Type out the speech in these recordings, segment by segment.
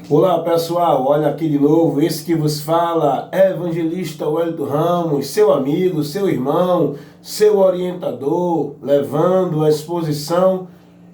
Olá pessoal, olha aqui de novo, esse que vos fala é evangelista Wellington Ramos, seu amigo, seu irmão, seu orientador, levando a exposição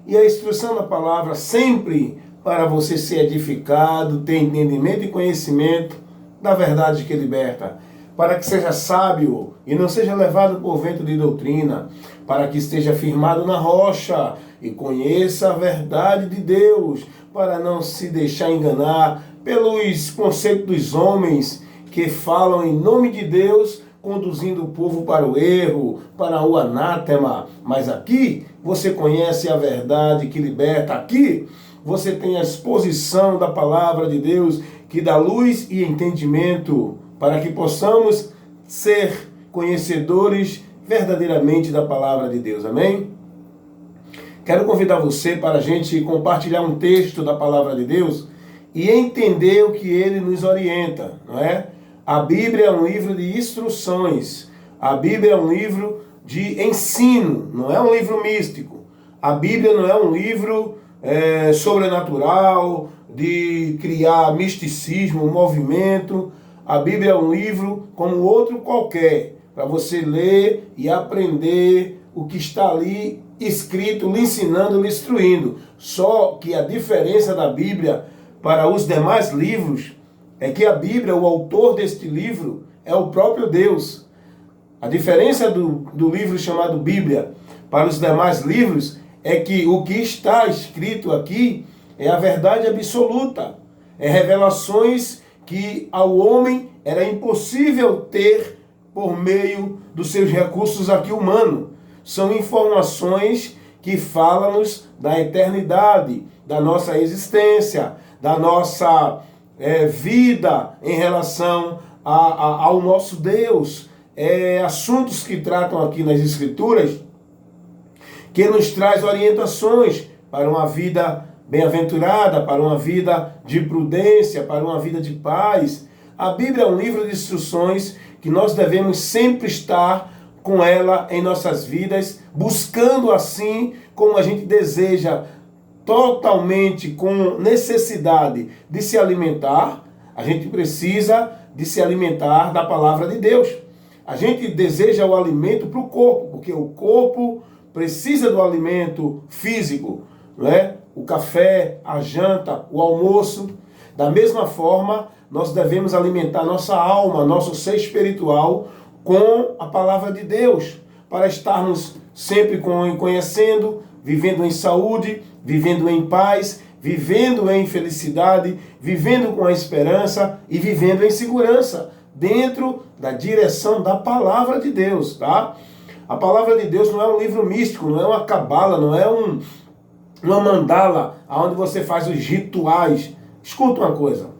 e a instrução da palavra sempre para você ser edificado, ter entendimento e conhecimento da verdade que liberta, para que seja sábio e não seja levado por vento de doutrina, para que esteja firmado na rocha e conheça a verdade de Deus, para não se deixar enganar pelos conceitos dos homens que falam em nome de Deus, conduzindo o povo para o erro, para o anátema. Mas aqui você conhece a verdade que liberta. Aqui você tem a exposição da palavra de Deus que dá luz e entendimento para que possamos ser conhecedores verdadeiramente da palavra de Deus. Amém? Quero convidar você para a gente compartilhar um texto da palavra de Deus e entender o que ele nos orienta, não é? A Bíblia é um livro de instruções, a Bíblia é um livro de ensino, não é um livro místico. A Bíblia não é um livro sobrenatural, de criar misticismo, movimento. A Bíblia é um livro como outro qualquer, para você ler e aprender o que está ali escrito, lhe ensinando, lhe instruindo. Só que a diferença da Bíblia para os demais livros é que a Bíblia, o autor deste livro, é o próprio Deus. A diferença do livro chamado Bíblia para os demais livros é que o que está escrito aqui é a verdade absoluta. É revelações que ao homem era impossível ter por meio dos seus recursos aqui humanos. São informações que falam-nos da eternidade, da nossa existência, da nossa vida em relação ao nosso Deus. Assuntos que tratam aqui nas Escrituras, que nos traz orientações para uma vida bem-aventurada, para uma vida de prudência, para uma vida de paz. A Bíblia é um livro de instruções que nós devemos sempre estar com ela em nossas vidas, buscando assim como a gente deseja, totalmente com necessidade de se alimentar. A gente precisa de se alimentar da palavra de Deus. A gente deseja o alimento para o corpo, porque o corpo precisa do alimento físico, não é? O café, a janta, o almoço. Da mesma forma, nós devemos alimentar nossa alma, nosso ser espiritual com a palavra de Deus, para estarmos sempre conhecendo, vivendo em saúde, vivendo em paz, vivendo em felicidade, vivendo com a esperança e vivendo em segurança, dentro da direção da palavra de Deus, tá? A palavra de Deus não é um livro místico, não é uma cabala, não é uma mandala, onde você faz os rituais. Escuta uma coisa,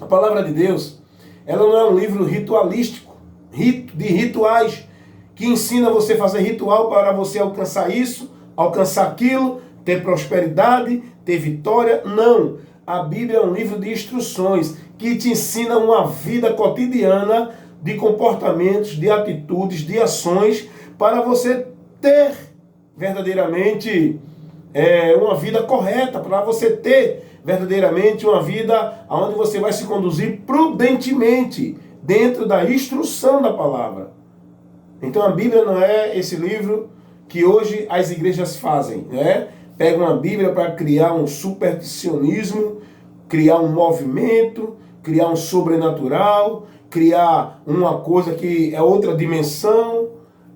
a palavra de Deus, ela não é um livro ritualístico, de rituais, que ensina você a fazer ritual para você alcançar isso, alcançar aquilo, ter prosperidade, ter vitória. Não. A Bíblia é um livro de instruções que te ensina uma vida cotidiana de comportamentos, de atitudes, de ações, para você ter verdadeiramente uma vida correta, para você ter verdadeiramente uma vida onde você vai se conduzir prudentemente, dentro da instrução da palavra. Então a Bíblia não é esse livro que hoje as igrejas fazem, né? Pegam a Bíblia para criar um supersticionismo, criar um movimento, criar um sobrenatural, criar uma coisa que é outra dimensão.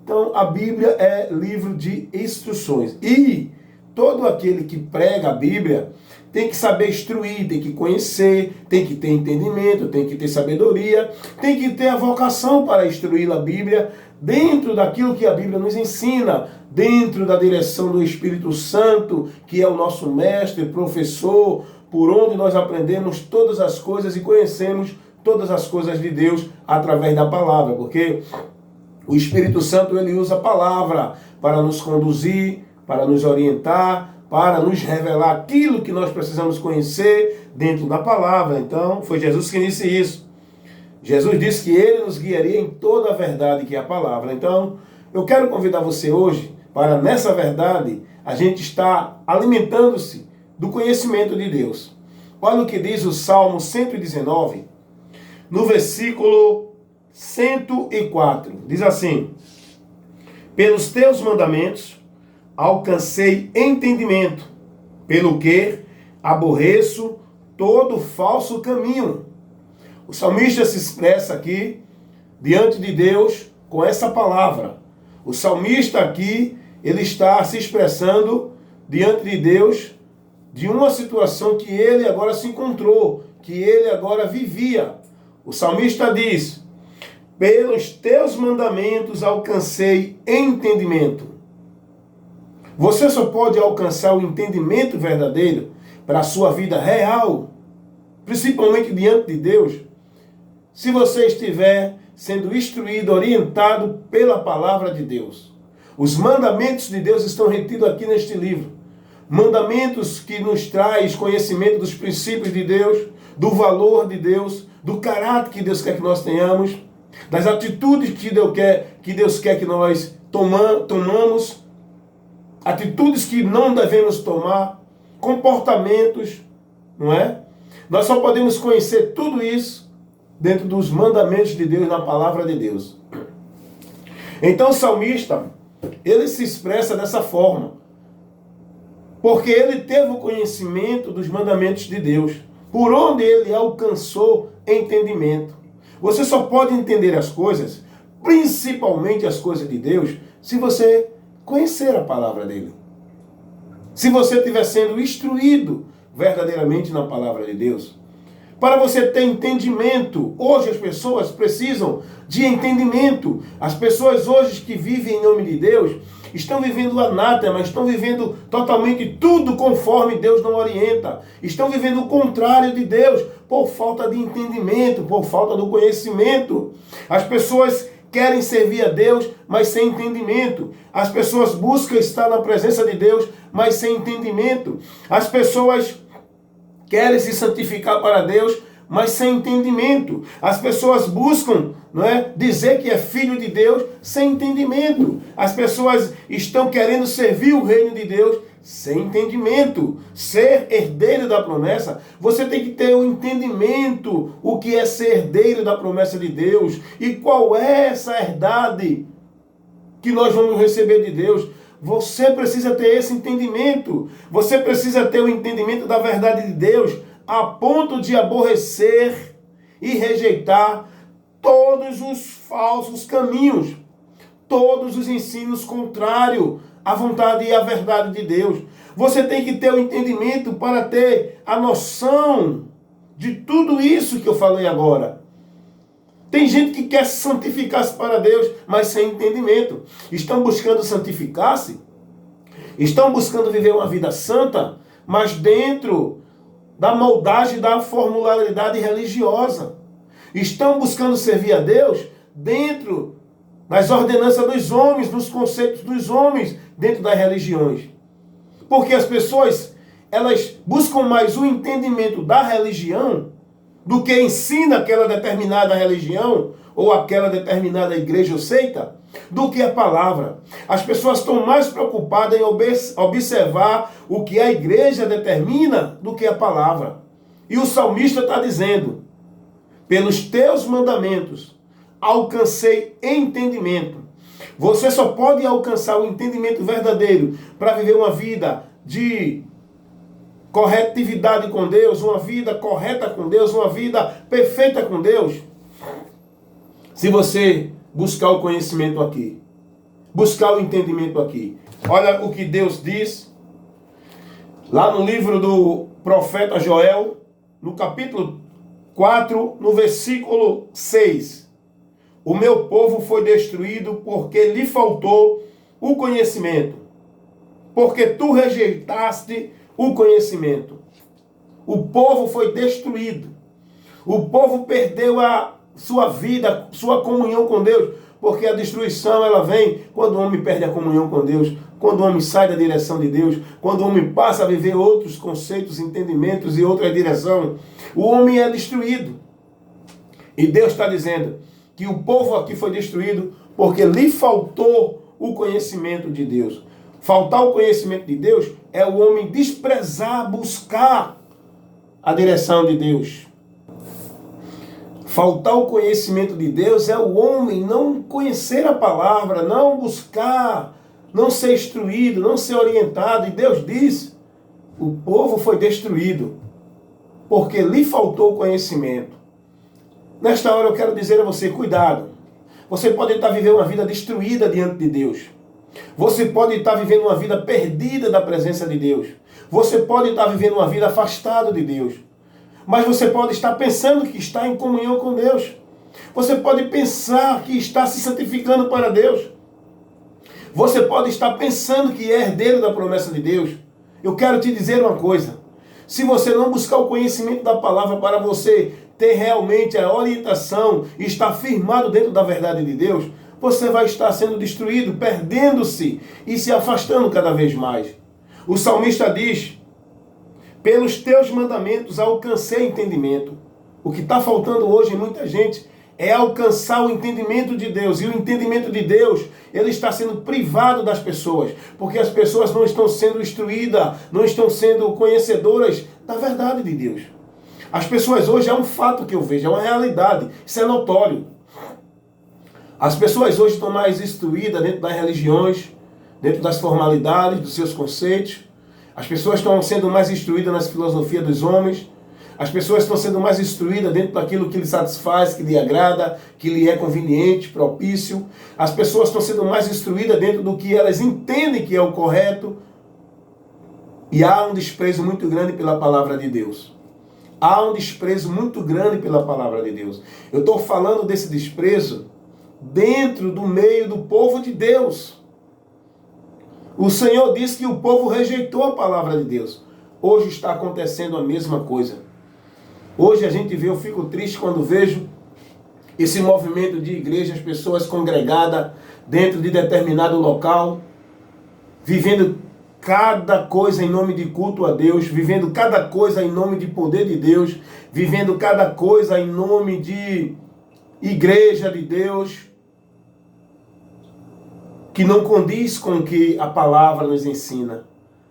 Então a Bíblia é livro de instruções. E todo aquele que prega a Bíblia tem que saber instruir, tem que conhecer, tem que ter entendimento, tem que ter sabedoria, tem que ter a vocação para instruir a Bíblia dentro daquilo que a Bíblia nos ensina, dentro da direção do Espírito Santo, que é o nosso mestre, professor, por onde nós aprendemos todas as coisas e conhecemos todas as coisas de Deus através da palavra, porque o Espírito Santo ele usa a palavra para nos conduzir, para nos orientar, para nos revelar aquilo que nós precisamos conhecer dentro da palavra. Então, foi Jesus que disse isso. Jesus disse que ele nos guiaria em toda a verdade que é a palavra. Então, eu quero convidar você hoje para, nessa verdade, a gente estar alimentando-se do conhecimento de Deus. Olha o que diz o Salmo 119, no versículo 104. Diz assim: pelos teus mandamentos alcancei entendimento, pelo que aborreço todo falso caminho. O salmista se expressa aqui diante de Deus com essa palavra. O salmista aqui, ele está se expressando diante de Deus de uma situação que ele agora se encontrou, que ele agora vivia. O salmista diz: pelos teus mandamentos alcancei entendimento. Você só pode alcançar o entendimento verdadeiro para a sua vida real, principalmente diante de Deus, se você estiver sendo instruído, orientado pela palavra de Deus. Os mandamentos de Deus estão retidos aqui neste livro. Mandamentos que nos traz conhecimento dos princípios de Deus, do valor de Deus, do caráter que Deus quer que nós tenhamos, das atitudes que Deus quer que nós tomamos, atitudes que não devemos tomar, comportamentos, não é? Nós só podemos conhecer tudo isso dentro dos mandamentos de Deus, na palavra de Deus. Então o salmista, ele se expressa dessa forma, porque ele teve o conhecimento dos mandamentos de Deus, por onde ele alcançou entendimento. Você só pode entender as coisas, principalmente as coisas de Deus, se você conhecer a palavra dele. Se você estiver sendo instruído verdadeiramente na palavra de Deus. Para você ter entendimento, hoje as pessoas precisam de entendimento. As pessoas hoje que vivem em nome de Deus, estão vivendo anátema, estão vivendo totalmente tudo conforme Deus não orienta. Estão vivendo o contrário de Deus, por falta de entendimento, por falta do conhecimento. As pessoas querem servir a Deus, mas sem entendimento. As pessoas buscam estar na presença de Deus, mas sem entendimento. As pessoas querem se santificar para Deus, mas sem entendimento. As pessoas buscam, não é, dizer que é filho de Deus sem entendimento. As pessoas estão querendo servir o reino de Deus sem entendimento. Ser herdeiro da promessa, você tem que ter o entendimento o que é ser herdeiro da promessa de Deus e qual é essa herdade que nós vamos receber de Deus. Você precisa ter esse entendimento. Você precisa ter o entendimento da verdade de Deus a ponto de aborrecer e rejeitar todos os falsos caminhos, todos os ensinos contrários à vontade e à verdade de Deus. Você tem que ter o entendimento para ter a noção de tudo isso que eu falei agora. Tem gente que quer santificar-se para Deus, mas sem entendimento. Estão buscando santificar-se, estão buscando viver uma vida santa, mas dentro da moldagem da formularidade religiosa. Estão buscando servir a Deus dentro das ordenanças dos homens, dos conceitos dos homens, dentro das religiões. Porque as pessoas, elas buscam mais o entendimento da religião do que ensina aquela determinada religião ou aquela determinada igreja ou seita, do que a palavra. As pessoas estão mais preocupadas em observar o que a igreja determina do que a palavra. E o salmista está dizendo: pelos teus mandamentos alcancei entendimento. Você só pode alcançar o entendimento verdadeiro para viver uma vida de corretividade com Deus, uma vida correta com Deus, uma vida perfeita com Deus, se você buscar o conhecimento aqui, buscar o entendimento aqui. Olha o que Deus diz lá no livro do profeta Joel, no capítulo 4, no versículo 6. O meu povo foi destruído porque lhe faltou o conhecimento, porque tu rejeitaste o conhecimento. O povo foi destruído. O povo perdeu a sua vida, sua comunhão com Deus, porque a destruição ela vem quando o homem perde a comunhão com Deus, quando o homem sai da direção de Deus, quando o homem passa a viver outros conceitos, entendimentos e outra direção. O homem é destruído. E Deus está dizendo que o povo aqui foi destruído porque lhe faltou o conhecimento de Deus. Faltar o conhecimento de Deus é o homem desprezar, buscar a direção de Deus. Faltar o conhecimento de Deus é o homem não conhecer a palavra, não buscar, não ser instruído, não ser orientado. E Deus diz, o povo foi destruído, porque lhe faltou o conhecimento. Nesta hora eu quero dizer a você, cuidado. Você pode estar vivendo uma vida destruída diante de Deus. Você pode estar vivendo uma vida perdida da presença de Deus. Você pode estar vivendo uma vida afastado de Deus. Mas você pode estar pensando que está em comunhão com Deus. Você pode pensar que está se santificando para Deus. Você pode estar pensando que é herdeiro da promessa de Deus. Eu quero te dizer uma coisa. Se você não buscar o conhecimento da palavra para você ter realmente a orientação e estar firmado dentro da verdade de Deus, você vai estar sendo destruído, perdendo-se e se afastando cada vez mais. O salmista diz, pelos teus mandamentos alcancei entendimento. O que está faltando hoje em muita gente é alcançar o entendimento de Deus. E o entendimento de Deus, ele está sendo privado das pessoas. Porque as pessoas não estão sendo instruídas, não estão sendo conhecedoras da verdade de Deus. As pessoas hoje, é um fato que eu vejo, é uma realidade. Isso é notório. As pessoas hoje estão mais instruídas dentro das religiões, dentro das formalidades, dos seus conceitos. As pessoas estão sendo mais instruídas nas filosofias dos homens. As pessoas estão sendo mais instruídas dentro daquilo que lhe satisfaz, que lhe agrada, que lhe é conveniente, propício. As pessoas estão sendo mais instruídas dentro do que elas entendem que é o correto. E há um desprezo muito grande pela palavra de Deus. Há um desprezo muito grande pela palavra de Deus. Eu estou falando desse desprezo dentro do meio do povo de Deus. O Senhor disse que o povo rejeitou a palavra de Deus. Hoje está acontecendo a mesma coisa. Hoje a gente vê, eu fico triste quando vejo esse movimento de igreja, as pessoas congregadas dentro de determinado local, vivendo cada coisa em nome de culto a Deus, vivendo cada coisa em nome de poder de Deus, vivendo cada coisa em nome de igreja de Deus, que não condiz com o que a palavra nos ensina.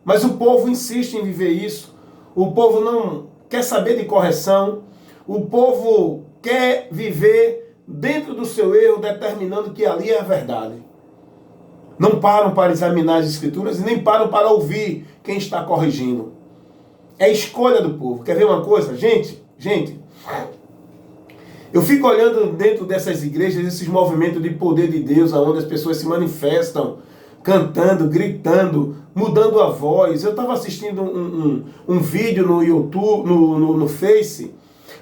Mas o povo insiste em viver isso. O povo não quer saber de correção. O povo quer viver dentro do seu erro, determinando que ali é a verdade. Não param para examinar as escrituras e nem param para ouvir quem está corrigindo. É escolha do povo. Quer ver uma coisa? Gente, eu fico olhando dentro dessas igrejas, esses movimentos de poder de Deus, onde as pessoas se manifestam, cantando, gritando, mudando a voz. Eu estava assistindo um vídeo no YouTube, no Face,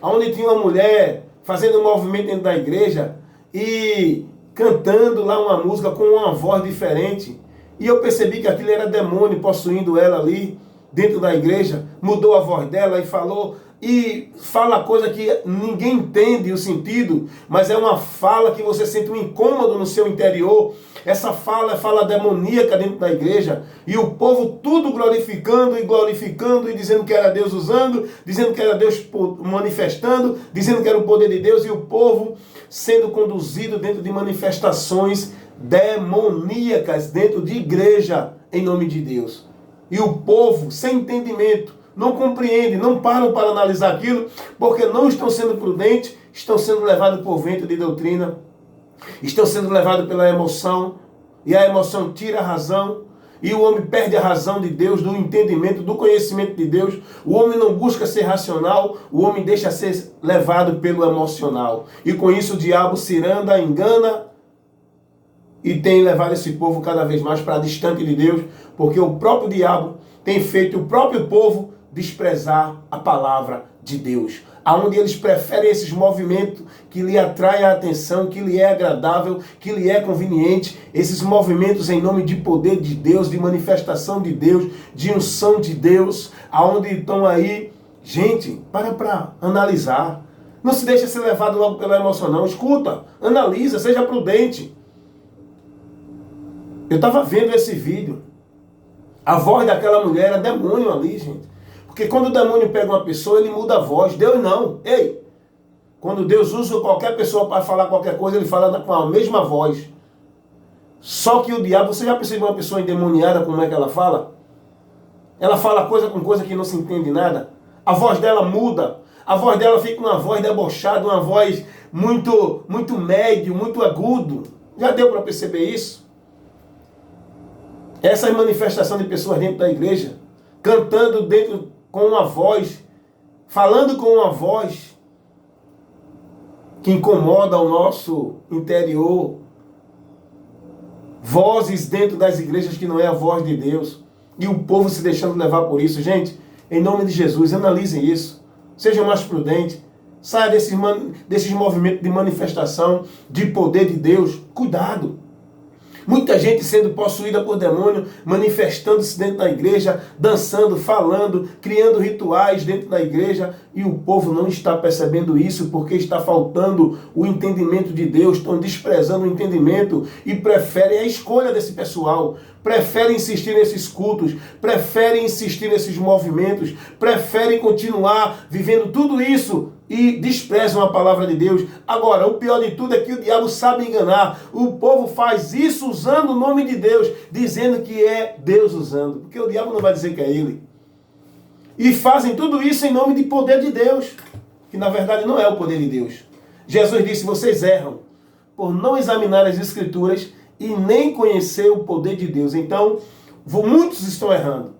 onde tinha uma mulher fazendo um movimento dentro da igreja e cantando lá uma música com uma voz diferente. E eu percebi que aquilo era demônio possuindo ela ali dentro da igreja. Mudou a voz dela e falou... E fala coisa que ninguém entende o sentido, mas é uma fala que você sente um incômodo no seu interior. Essa fala é fala demoníaca dentro da igreja. E o povo tudo glorificando e dizendo que era Deus usando, dizendo que era Deus manifestando, dizendo que era o poder de Deus, e o povo sendo conduzido dentro de manifestações demoníacas dentro de igreja em nome de Deus. E o povo sem entendimento, não compreende, não param para analisar aquilo, porque não estão sendo prudentes, estão sendo levados por vento de doutrina, estão sendo levados pela emoção, e a emoção tira a razão, e o homem perde a razão de Deus, do entendimento, do conhecimento de Deus. O homem não busca ser racional, o homem deixa ser levado pelo emocional. E com isso o diabo ciranda, engana, e tem levado esse povo cada vez mais para distante de Deus, porque o próprio diabo tem feito o próprio povo desprezar a palavra de Deus, aonde eles preferem esses movimentos que lhe atraem a atenção, que lhe é agradável, que lhe é conveniente, esses movimentos em nome de poder de Deus, de manifestação de Deus, de unção de Deus, aonde estão aí. Gente, para analisar, não se deixa ser levado logo pela emoção, não. Escuta, analisa, seja prudente. Eu estava vendo esse vídeo, a voz daquela mulher era demônio ali, gente. Porque quando o demônio pega uma pessoa, ele muda a voz. Deus não. Ei! Quando Deus usa qualquer pessoa para falar qualquer coisa, ele fala com a mesma voz. Só que o diabo, você já percebeu uma pessoa endemoniada, como é que ela fala? Ela fala coisa com coisa que não se entende nada. A voz dela muda. A voz dela fica uma voz debochada, uma voz muito médio, muito agudo. Já deu para perceber isso? Essa manifestação de pessoas dentro da igreja, cantando dentro com uma voz, falando com uma voz que incomoda o nosso interior. Vozes dentro das igrejas que não é a voz de Deus. E o povo se deixando levar por isso. Gente, em nome de Jesus, analisem isso. Sejam mais prudentes. Saia desses movimentos de manifestação de poder de Deus. Cuidado. Muita gente sendo possuída por demônio, manifestando-se dentro da igreja, dançando, falando, criando rituais dentro da igreja, e o povo não está percebendo isso porque está faltando o entendimento de Deus, estão desprezando o entendimento e preferem a escolha desse pessoal, preferem insistir nesses cultos, preferem insistir nesses movimentos, preferem continuar vivendo tudo isso e desprezam a palavra de Deus. Agora, o pior de tudo é que o diabo sabe enganar. O povo faz isso usando o nome de Deus, dizendo que é Deus usando, porque o diabo não vai dizer que é ele. E fazem tudo isso em nome de poder de Deus, que na verdade não é o poder de Deus. Jesus disse: vocês erram por não examinar as Escrituras e nem conhecer o poder de Deus. Então, muitos estão errando.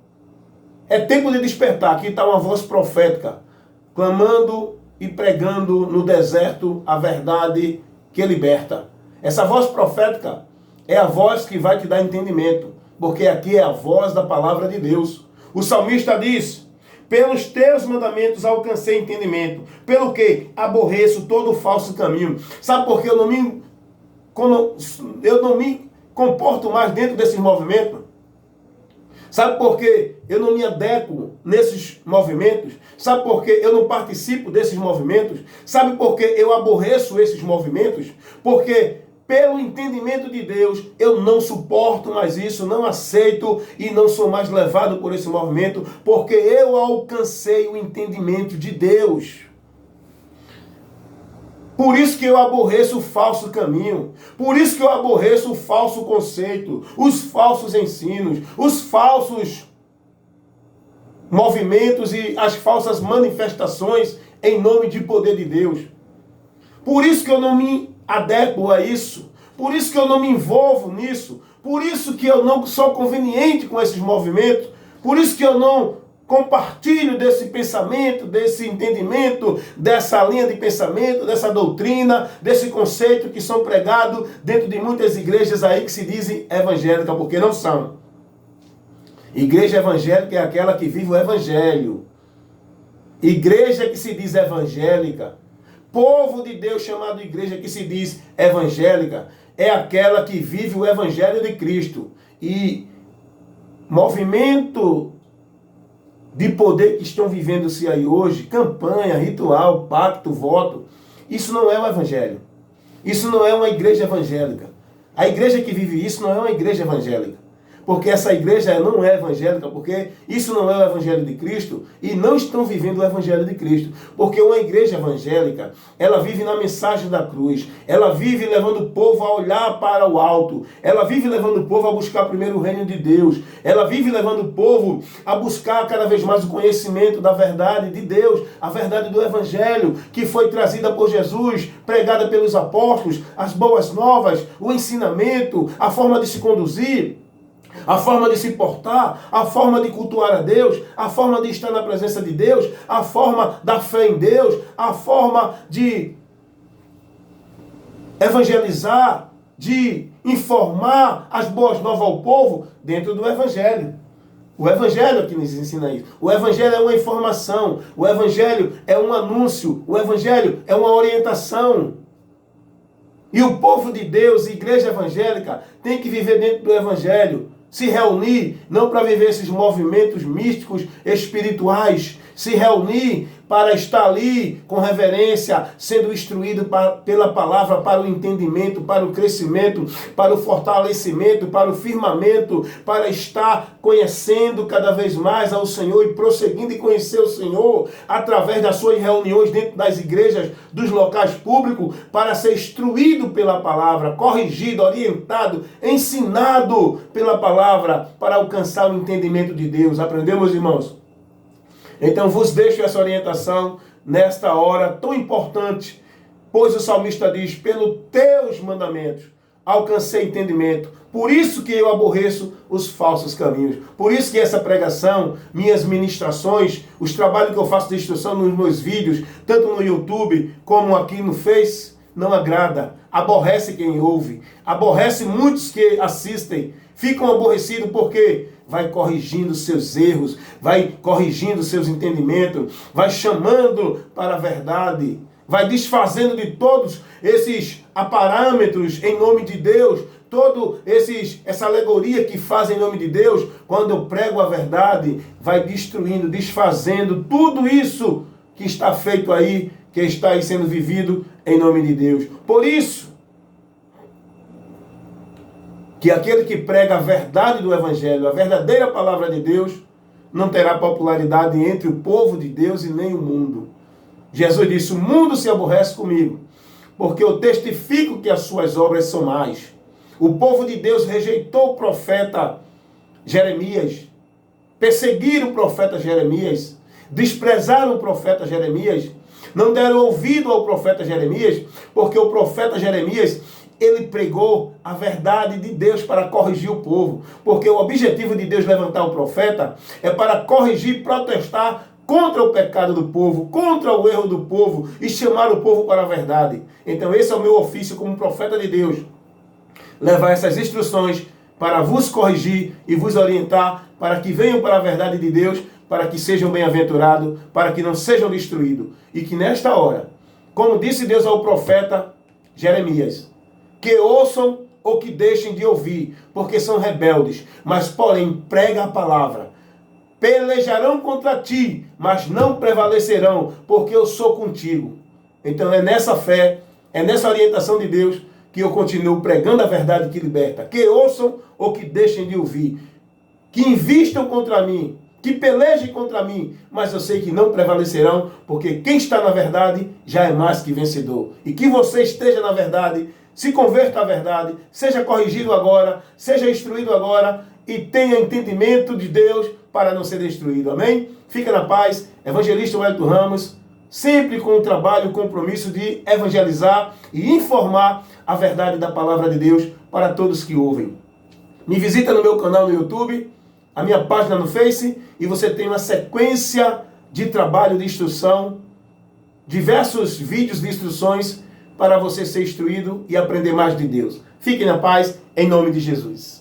É tempo de despertar. Aqui está uma voz profética, clamando e pregando no deserto a verdade que liberta. Essa voz profética é a voz que vai te dar entendimento, porque aqui é a voz da palavra de Deus. O salmista diz: pelos teus mandamentos alcancei entendimento, pelo que aborreço todo falso caminho. Sabe por que eu não me comporto mais dentro desses movimentos? Sabe por que eu não me adequo nesses movimentos? Sabe por que eu não participo desses movimentos? Sabe por que eu aborreço esses movimentos? Porque, pelo entendimento de Deus, eu não suporto mais isso, não aceito e não sou mais levado por esse movimento, porque eu alcancei o entendimento de Deus. Por isso que eu aborreço o falso caminho. Por isso que eu aborreço o falso conceito, os falsos ensinos, os falsos movimentos e as falsas manifestações em nome de poder de Deus. Por isso que eu não me adequo a isso. Por isso que eu não me envolvo nisso. Por isso que eu não sou conveniente com esses movimentos. Por isso que eu não compartilho desse pensamento, desse entendimento, dessa linha de pensamento, dessa doutrina, desse conceito que são pregados dentro de muitas igrejas aí que se dizem evangélicas, porque não são. Igreja evangélica é aquela que vive o evangelho. Igreja que se diz evangélica, povo de Deus chamado igreja que se diz evangélica, é aquela que vive o evangelho de Cristo. E movimento de poder que estão vivendo-se aí hoje, campanha, ritual, pacto, voto, isso não é o evangelho. Isso não é uma igreja evangélica. A igreja que vive isso não é uma igreja evangélica. Porque essa igreja não é evangélica, porque isso não é o evangelho de Cristo e não estão vivendo o evangelho de Cristo. Porque uma igreja evangélica, ela vive na mensagem da cruz, ela vive levando o povo a olhar para o alto, ela vive levando o povo a buscar primeiro o reino de Deus, ela vive levando o povo a buscar cada vez mais o conhecimento da verdade de Deus, a verdade do evangelho que foi trazida por Jesus, pregada pelos apóstolos, as boas novas, o ensinamento, a forma de se conduzir, a forma de se portar, a forma de cultuar a Deus, a forma de estar na presença de Deus, a forma da fé em Deus, a forma de evangelizar, de informar as boas novas ao povo dentro do Evangelho. O Evangelho é que nos ensina isso. O Evangelho é uma informação, o Evangelho é um anúncio, o Evangelho é uma orientação. E o povo de Deus, igreja evangélica, tem que viver dentro do Evangelho. Se reunir, não para viver esses movimentos místicos, espirituais. Se reunir para estar ali com reverência, sendo instruído pela palavra para o entendimento, para o crescimento, para o fortalecimento, para o firmamento, para estar conhecendo cada vez mais ao Senhor e prosseguindo em conhecer o Senhor através das suas reuniões dentro das igrejas, dos locais públicos, para ser instruído pela palavra, corrigido, orientado, ensinado pela palavra, para alcançar o entendimento de Deus. Aprendemos, irmãos? Então vos deixo essa orientação nesta hora tão importante, pois o salmista diz, pelos teus mandamentos alcancei entendimento. Por isso que eu aborreço os falsos caminhos. Por isso que essa pregação, minhas ministrações, os trabalhos que eu faço de instrução nos meus vídeos, tanto no YouTube como aqui no Face, não agrada. Aborrece quem ouve. Aborrece muitos que assistem. Ficam aborrecidos porque vai corrigindo seus erros, vai corrigindo seus entendimentos, vai chamando para a verdade, vai desfazendo de todos esses parâmetros em nome de Deus, essa alegoria que faz em nome de Deus. Quando eu prego a verdade, vai destruindo, desfazendo tudo isso que está feito aí, que está aí sendo vivido em nome de Deus. Por isso, que aquele que prega a verdade do Evangelho, a verdadeira palavra de Deus, não terá popularidade entre o povo de Deus e nem o mundo. Jesus disse, o mundo se aborrece comigo, porque eu testifico que as suas obras são más. O povo de Deus rejeitou o profeta Jeremias, perseguiram o profeta Jeremias, desprezaram o profeta Jeremias, não deram ouvido ao profeta Jeremias, porque o profeta Jeremias, ele pregou a verdade de Deus para corrigir o povo. Porque o objetivo de Deus levantar o profeta é para corrigir, protestar contra o pecado do povo, contra o erro do povo e chamar o povo para a verdade. Então esse é o meu ofício como profeta de Deus. Levar essas instruções para vos corrigir e vos orientar para que venham para a verdade de Deus, para que sejam bem-aventurados, para que não sejam destruídos. E que nesta hora, como disse Deus ao profeta Jeremias, que ouçam ou que deixem de ouvir, porque são rebeldes, mas porém prega a palavra. Pelejarão contra ti, mas não prevalecerão, porque eu sou contigo. Então é nessa fé, é nessa orientação de Deus que eu continuo pregando a verdade que liberta. Que ouçam ou que deixem de ouvir, que invistam contra mim, que pelejem contra mim, mas eu sei que não prevalecerão, porque quem está na verdade já é mais que vencedor. E que você esteja na verdade, se converta à verdade, seja corrigido agora, seja instruído agora e tenha entendimento de Deus para não ser destruído. Amém? Fica na paz. Evangelista Wellington Ramos, sempre com o trabalho, o compromisso de evangelizar e informar a verdade da palavra de Deus para todos que ouvem. Me visita no meu canal no YouTube, a minha página no Face, e você tem uma sequência de trabalho de instrução, diversos vídeos de instruções para você ser instruído e aprender mais de Deus. Fiquem na paz, em nome de Jesus.